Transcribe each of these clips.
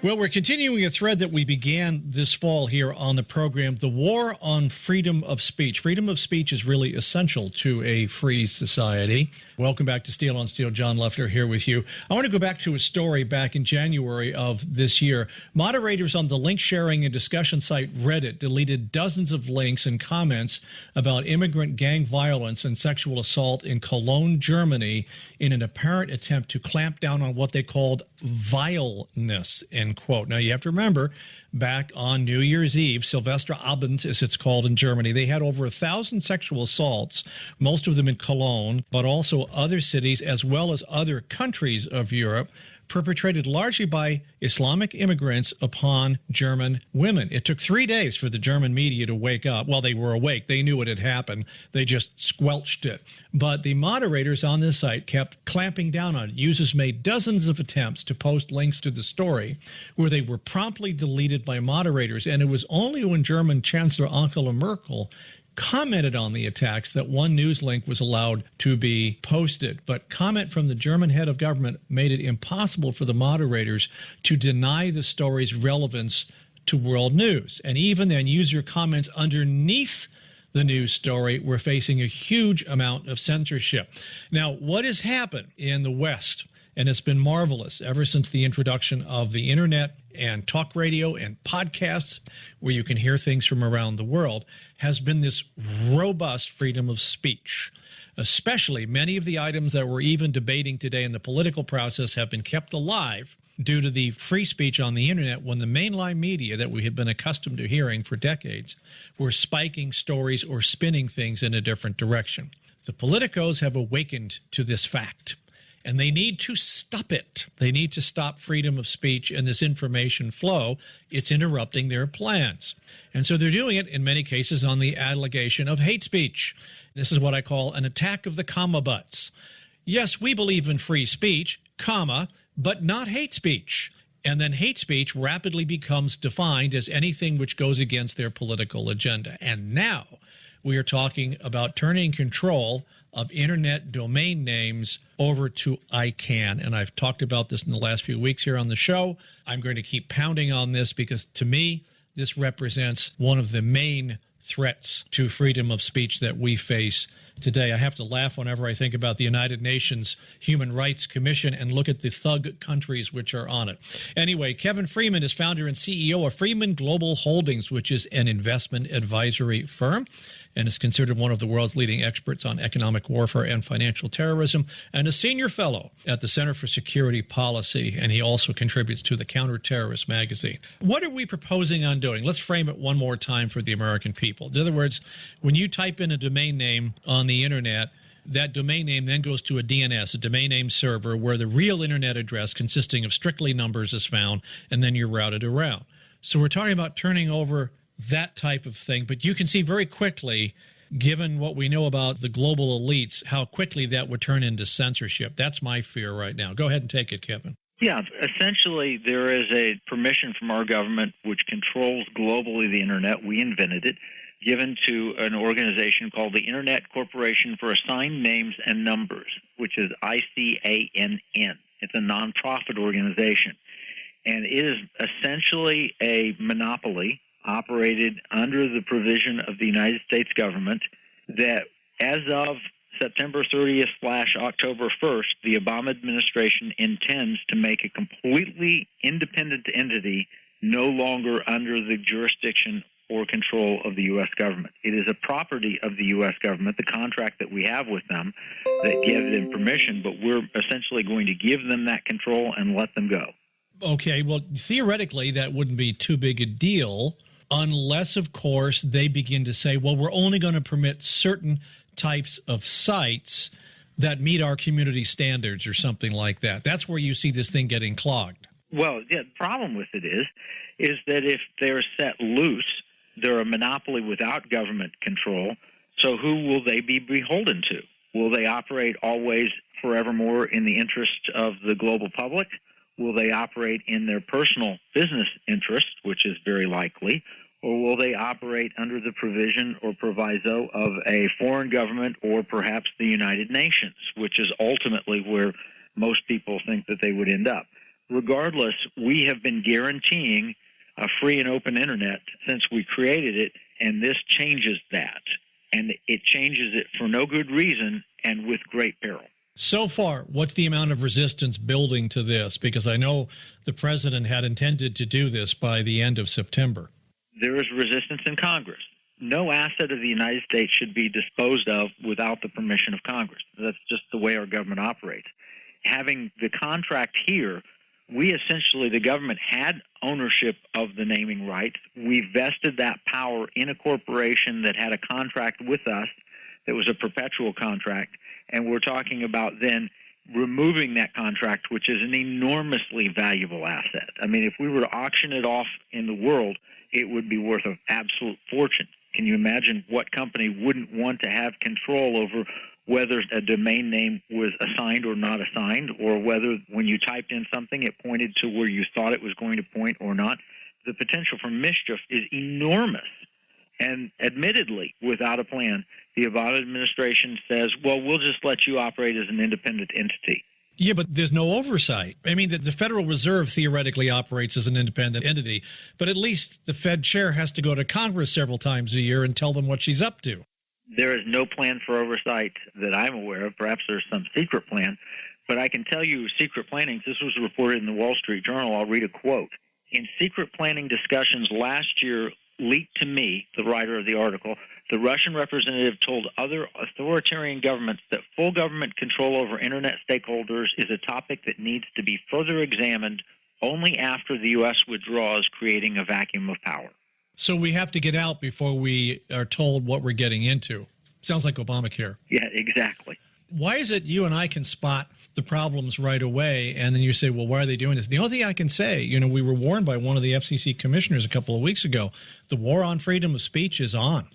Well, we're continuing a thread that we began this fall here on the program, the war on freedom of speech. Freedom of speech is really essential to a free society. Welcome back to Steel on Steel. John Leffler here with you. I want to go back to a story back in January of this year. Moderators on the link sharing and discussion site Reddit deleted dozens of links and comments about immigrant gang violence and sexual assault in Cologne, Germany, in an apparent attempt to clamp down on what they called vileness, end quote. Now, you have to remember, back on New Year's Eve, Silvesterabend, as it's called in Germany, they had over 1,000 sexual assaults, most of them in Cologne, but also other cities as well as other countries of Europe, perpetrated largely by Islamic immigrants upon German women. It took 3 days for the German media to wake up. Well, they were awake. They knew it had happened. They just squelched it. But the moderators on this site kept clamping down on it. Users made dozens of attempts to post links to the story where they were promptly deleted by moderators. And it was only when German Chancellor Angela Merkel commented on the attacks that one news link was allowed to be posted. But comment from the German head of government made it impossible for the moderators to deny the story's relevance to world news. And even then, user comments underneath the news story were facing a huge amount of censorship. Now, what has happened in the West, and it's been marvelous ever since the introduction of the internet and talk radio and podcasts, where you can hear things from around the world, has been this robust freedom of speech. Especially many of the items that we're even debating today in the political process have been kept alive due to the free speech on the internet, when the mainline media that we have been accustomed to hearing for decades were spiking stories or spinning things in a different direction. The politicos have awakened to this fact, and they need to stop it. They need to stop freedom of speech and this information flow. It's interrupting their plans. And so they're doing it in many cases on the allegation of hate speech. This is what I call an attack of the comma butts. Yes, we believe in free speech, comma, but not hate speech. And then hate speech rapidly becomes defined as anything which goes against their political agenda. And now we are talking about turning control of internet domain names over to ICANN. And I've talked about this in the last few weeks here on the show. I'm going to keep pounding on this because, to me, this represents one of the main threats to freedom of speech that we face today. I have to laugh whenever I think about the United Nations Human Rights Commission and look at the thug countries which are on it. Anyway, Kevin Freeman is founder and CEO of Freeman Global Holdings, which is an investment advisory firm, and is considered one of the world's leading experts on economic warfare and financial terrorism, and a senior fellow at the Center for Security Policy, and he also contributes to the Counterterrorist magazine. What are we proposing on doing? Let's frame it one more time for the American people. In other words, when you type in a domain name on the internet, that domain name then goes to a DNS, a domain name server, where the real internet address consisting of strictly numbers is found, and then you're routed around. So we're talking about turning over that type of thing, but you can see very quickly, given what we know about the global elites, how quickly that would turn into censorship. That's my fear right now. Go ahead and take it, Kevin. Yeah, essentially there is a permission from our government which controls globally the internet. We invented it, given to an organization called the Internet Corporation for Assigned Names and Numbers, which is ICANN. It's a nonprofit organization, and it is essentially a monopoly operated under the provision of the United States government that, as of September 30th/October 1st, the Obama administration intends to make a completely independent entity no longer under the jurisdiction or control of the U.S. government. It is a property of the U.S. government, the contract that we have with them that gives them permission, but we're essentially going to give them that control and let them go. Okay, well, theoretically, that wouldn't be too big a deal, unless, of course, they begin to say, well, we're only going to permit certain types of sites that meet our community standards or something like that. That's where you see this thing getting clogged. Well, yeah, the problem with it is that if they're set loose, they're a monopoly without government control, so who will they be beholden to? Will they operate always forevermore in the interest of the global public? Will they operate in their personal business interest, which is very likely, or will they operate under the provision or proviso of a foreign government or perhaps the United Nations, which is ultimately where most people think that they would end up? Regardless, we have been guaranteeing a free and open internet since we created it, and this changes that. And it changes it for no good reason and with great peril. So far, what's the amount of resistance building to this? Because I know the president had intended to do this by the end of September. There is resistance in Congress. No asset of the United States should be disposed of without the permission of Congress. That's just the way our government operates. Having the contract here, we essentially, the government had ownership of the naming rights. We vested that power in a corporation that had a contract with us that was a perpetual contract. And we're talking about then removing that contract, which is an enormously valuable asset. I mean, if we were to auction it off in the world, it would be worth an absolute fortune. Can you imagine what company wouldn't want to have control over whether a domain name was assigned or not assigned, or whether when you typed in something it pointed to where you thought it was going to point or not? The potential for mischief is enormous. And admittedly, without a plan, the Obama administration says, well, we'll just let you operate as an independent entity. Yeah, but there's no oversight. I mean, the Federal Reserve theoretically operates as an independent entity, but at least the Fed chair has to go to Congress several times a year and tell them what she's up to. There is no plan for oversight that I'm aware of. Perhaps there's some secret plan, but I can tell you secret planning. This was reported in the Wall Street Journal. I'll read a quote. In secret planning discussions last year leaked to me, the writer of the article, the Russian representative told other authoritarian governments that full government control over Internet stakeholders is a topic that needs to be further examined only after the U.S. withdraws, creating a vacuum of power. So we have to get out before we are told what we're getting into. Sounds like Obamacare. Yeah, exactly. Why is it you and I can spot the problems right away, and then you say, well, why are they doing this? The only thing I can say, we were warned by one of the FCC commissioners a couple of weeks ago, the war on freedom of speech is on.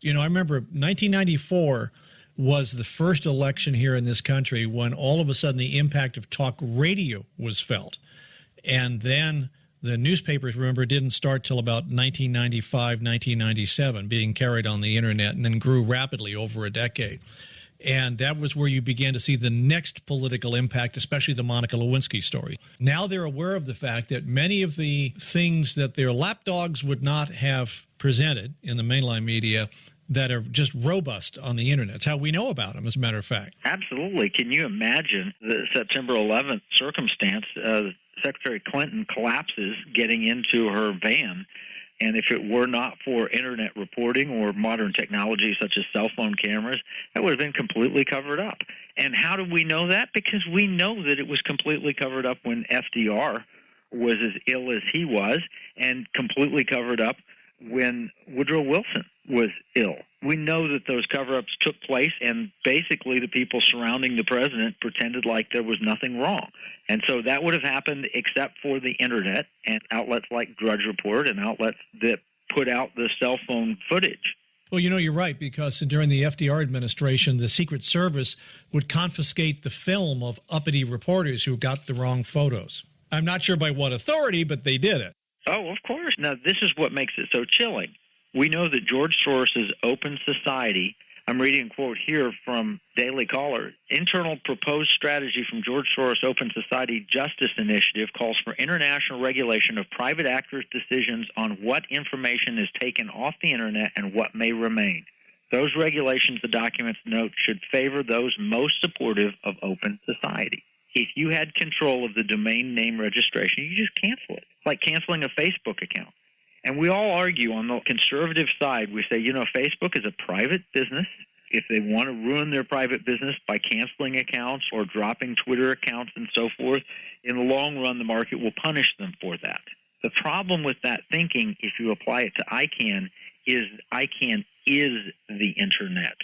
I remember 1994 was the first election here in this country when all of a sudden the impact of talk radio was felt. And then the newspapers, remember, didn't start till about 1995, 1997, being carried on the internet, and then grew rapidly over a decade. And that was where you began to see the next political impact, especially the Monica Lewinsky story. Now they're aware of the fact that many of the things that their lapdogs would not have presented in the mainline media that are just robust on the internet. It's how we know about them, as a matter of fact. Absolutely. Can you imagine the September 11th circumstance? Secretary Clinton collapses getting into her van, and if it were not for internet reporting or modern technology such as cell phone cameras, that would have been completely covered up. And how do we know that? Because we know that it was completely covered up when FDR was as ill as he was, and completely covered up when Woodrow Wilson was ill. We know that those cover-ups took place, and basically the people surrounding the president pretended like there was nothing wrong. And so that would have happened except for the internet and outlets like Drudge Report and outlets that put out the cell phone footage. Well, you're right, because during the FDR administration, the Secret Service would confiscate the film of uppity reporters who got the wrong photos. I'm not sure by what authority, but they did it. Oh, of course. Now, this is what makes it so chilling. We know that George Soros' Open Society, I'm reading a quote here from Daily Caller, internal proposed strategy from George Soros' Open Society Justice Initiative calls for international regulation of private actors' decisions on what information is taken off the internet and what may remain. Those regulations, the documents note, should favor those most supportive of open society. If you had control of the domain name registration, you just cancel it. It's like canceling a Facebook account. And we all argue on the conservative side. We say, Facebook is a private business. If they want to ruin their private business by canceling accounts or dropping Twitter accounts and so forth, in the long run, the market will punish them for that. The problem with that thinking, if you apply it to ICANN is the Internet.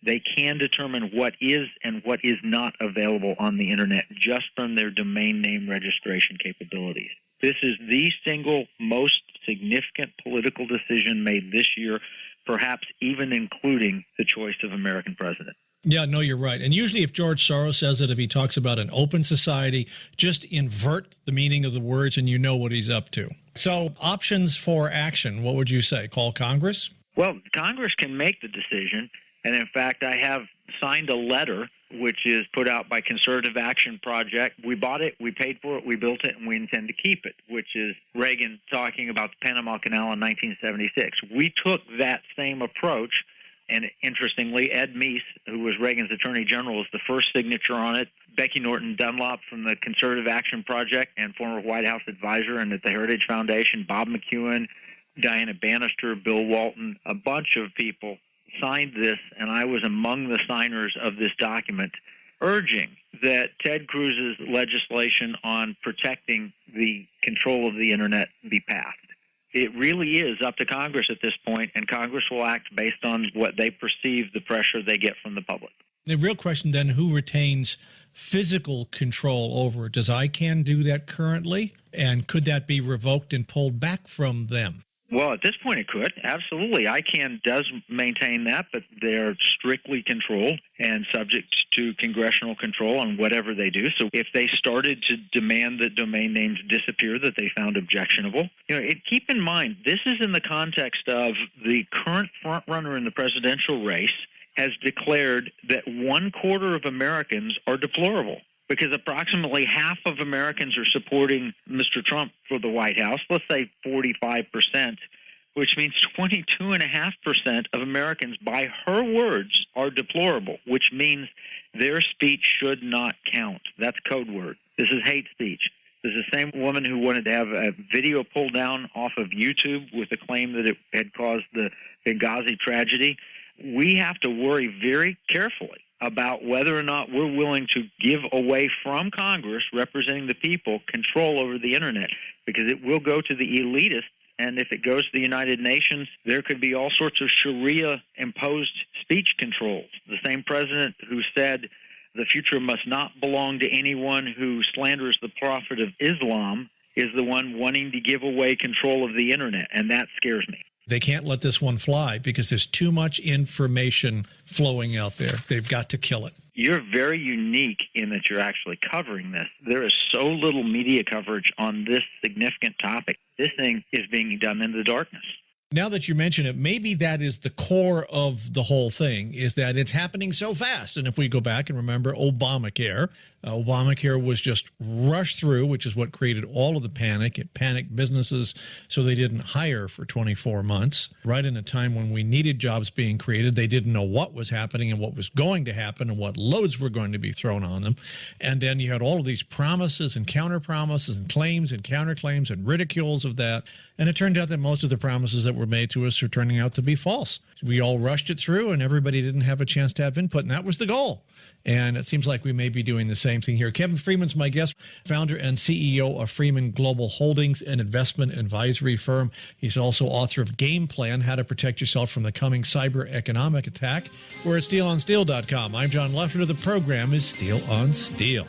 They can determine what is and what is not available on the Internet just from their domain name registration capabilities. This is the single most significant political decision made this year, perhaps even including the choice of American president. Yeah, no, you're right. And usually if George Soros says it, if he talks about an open society, just invert the meaning of the words and you know what he's up to. So options for action, what would you say? Call Congress? Well, Congress can make the decision. And in fact, I have signed a letter which is put out by Conservative Action Project. We bought it, we paid for it, we built it, and we intend to keep it, which is Reagan talking about the Panama Canal in 1976. We took that same approach, and interestingly, Ed Meese, who was Reagan's Attorney General, is the first signature on it. Becky Norton Dunlop from the Conservative Action Project and former White House advisor and at the Heritage Foundation, Bob McEwen, Diana Bannister, Bill Walton, a bunch of people signed this, and I was among the signers of this document, urging that Ted Cruz's legislation on protecting the control of the Internet be passed. It really is up to Congress at this point, and Congress will act based on what they perceive the pressure they get from the public. The real question then, who retains physical control over it? Does ICANN do that currently? And could that be revoked and pulled back from them? Well, at this point it could, absolutely. ICANN does maintain that, but they're strictly controlled and subject to congressional control on whatever they do. So if they started to demand that domain names disappear that they found objectionable, keep in mind, this is in the context of the current frontrunner in the presidential race has declared that 1/4 of Americans are deplorable, because approximately half of Americans are supporting Mr. Trump for the White House, let's say 45%, which means 22.5% of Americans, by her words, are deplorable, which means their speech should not count. That's code word. This is hate speech. This is the same woman who wanted to have a video pulled down off of YouTube with the claim that it had caused the Benghazi tragedy. We have to worry very carefully about whether or not we're willing to give away from Congress, representing the people, control over the Internet, because it will go to the elitists, and if it goes to the United Nations, there could be all sorts of Sharia-imposed speech controls. The same president who said the future must not belong to anyone who slanders the Prophet of Islam is the one wanting to give away control of the Internet, and that scares me. They can't let this one fly because there's too much information flowing out there. They've got to kill it. You're very unique in that you're actually covering this. There is so little media coverage on this significant topic. This thing is being done in the darkness. Now that you mention it, maybe that is the core of the whole thing, is that it's happening so fast. And if we go back and remember Obamacare was just rushed through, which is what created all of the panic. It panicked businesses so they didn't hire for 24 months. Right in a time when we needed jobs being created, they didn't know what was happening and what was going to happen and what loads were going to be thrown on them. And then you had all of these promises and counter-promises and claims and counterclaims and ridicules of that. And it turned out that most of the promises that were made to us are turning out to be false. We all rushed it through and everybody didn't have a chance to have input, and that was the goal. And it seems like we may be doing the same thing here. Kevin Freeman's my guest, founder and CEO of Freeman Global Holdings, an investment advisory firm. He's also author of Game Plan, How to Protect Yourself from the Coming Cyber Economic Attack. We're at SteelOnSteel.com. I'm John Leffler. The program is Steel on Steel.